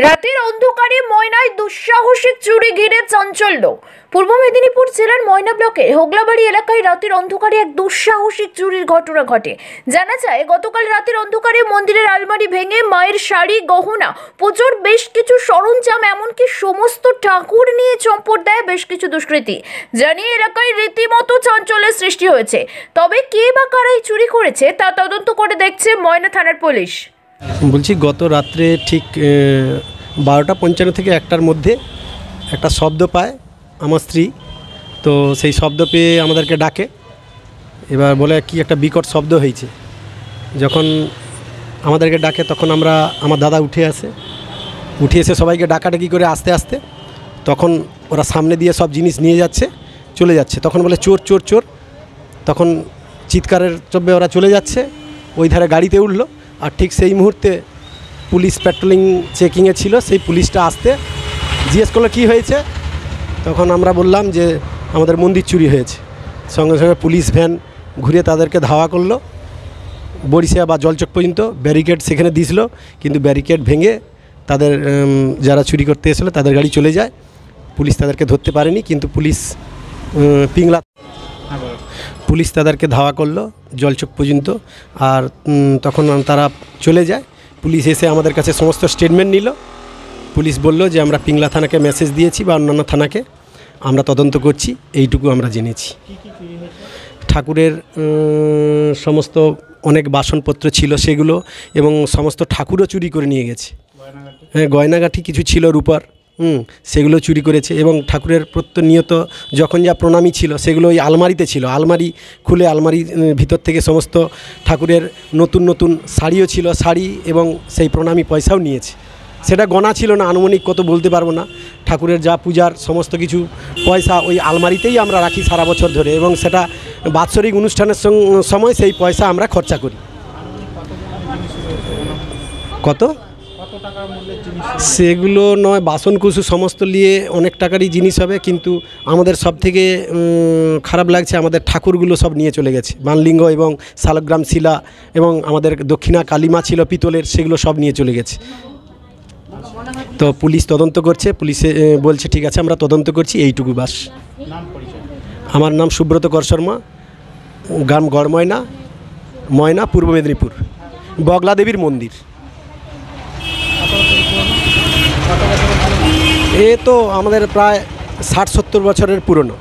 রাতের অন্ধকারে ময়নায় দুঃসাহসিক চুরি ঘিরে চাঞ্চল্য। পূর্ব মেদিনীপুর জেলার ময়না ব্লকের হোগলাবাড়ি এলাকায় রাতের অন্ধকারে এক দুঃসাহসিক চুরির ঘটনা ঘটে। জানা যায়, গতকাল রাতের অন্ধকারে মন্দিরের আলমারি ভেঙে মায়ের শাড়ি, গহনা, পুজোর বেশ কিছু সরঞ্জাম, এমনকি সমস্ত ঠাকুর নিয়ে চম্পট দেয় বেশ কিছু দুষ্কৃতী। জানিয়ে এলাকায় রীতিমতো চাঞ্চল্যের সৃষ্টি হয়েছে। তবে কে বা কারাই চুরি করেছে তা তদন্ত করে দেখছে ময়না থানার পুলিশ। বলছি, গত রাত্রে ঠিক 12:55 থেকে 1টার মধ্যে একটা শব্দ পায় আমার স্ত্রী। তো সেই শব্দ পেয়ে আমাদেরকে ডাকে। এবার বলে কি একটা বিকট শব্দ হয়েছে। যখন আমাদেরকে ডাকে তখন আমার দাদা উঠে এসে সবাইকে ডাকাডাকি করে আস্তে আস্তে তখন ওরা সামনে দিয়ে সব জিনিস নিয়ে চলে যাচ্ছে। তখন বলে চোর চোর চোর। তখন চিৎকারের চব্বে ওরা চলে যাচ্ছে, ওই ধারে গাড়িতে উঠলো। আর ঠিক সেই মুহূর্তে পুলিশ প্যাট্রোলিং চেকিংয়ে ছিল। সেই পুলিশটা আসতে জিজ্ঞেস করলো কী হয়েছে। তখন আমরা বললাম যে আমাদের মন্দির চুরি হয়েছে। সঙ্গে সঙ্গে পুলিশ ভ্যান ঘুরে তাদেরকে ধাওয়া করলো বরিশা বা জলচক পর্যন্ত। ব্যারিকেড সেখানে দিয়েছিল, কিন্তু ব্যারিকেড ভেঙে তাদের যারা চুরি করতে এসেছিলো তাদের গাড়ি চলে যায়। পুলিশ তাদেরকে ধরতে পারেনি, কিন্তু পুলিশ তাদেরকে ধাওয়া করলো জলচক পর্যন্ত। আর তখন তারা চলে যায়। পুলিশ এসে আমাদের কাছে সমস্ত স্টেটমেন্ট নিল। পুলিশ বলল যে আমরা পিংলা থানাকে মেসেজ দিয়েছি বা অন্যান্য থানাকে, আমরা তদন্ত করছি। এইটুকু আমরা জেনেছি। ঠাকুরের সমস্ত অনেক বাসনপত্র ছিল সেগুলো, এবং সমস্ত ঠাকুরও চুরি করে নিয়ে গেছে। হ্যাঁ, গয়নাগাঠি কিছু ছিল রূপার, সেগুলো চুরি করেছে। এবং ঠাকুরের প্রতিনিয়ত যখন যা প্রণামী ছিল সেগুলো ওই আলমারিতে ছিল। আলমারি খুলে আলমারির ভিতর থেকে সমস্ত ঠাকুরের নতুন নতুন শাড়িও ছিল, শাড়ি এবং সেই প্রণামী পয়সাও নিয়েছে। সেটা গোনা ছিল না, আনুমানিক কত বলতে পারবো না। ঠাকুরের যা পূজার সমস্ত কিছু পয়সা ওই আলমারিতেই আমরা রাখি সারা বছর ধরে, এবং সেটা বাৎসরিক অনুষ্ঠানের সময় সেই পয়সা আমরা খরচা করি। কত সেগুলো নয়, বাসনকুসু সমস্ত নিয়ে অনেক টাকারই জিনিস হবে। কিন্তু আমাদের সব থেকে খারাপ লাগছে, আমাদের ঠাকুরগুলো সব নিয়ে চলে গেছে। বানলিঙ্গ এবং শালগ্রাম শিলা এবং আমাদের দক্ষিণা কালিমা ছিল পিতলের, সেগুলো সব নিয়ে চলে গেছে। তো পুলিশ তদন্ত করছে। পুলিশে বলছে ঠিক আছে, আমরা তদন্ত করছি, এইটুকু বাস। আমার নাম সুব্রত কর শর্মা, গ্রাম গড়ময়না, ময়না, পূর্ব মেদিনীপুর, বগলা দেবীর মন্দির। এ তো আমাদের প্রায় 60-70 বছরের পুরনো।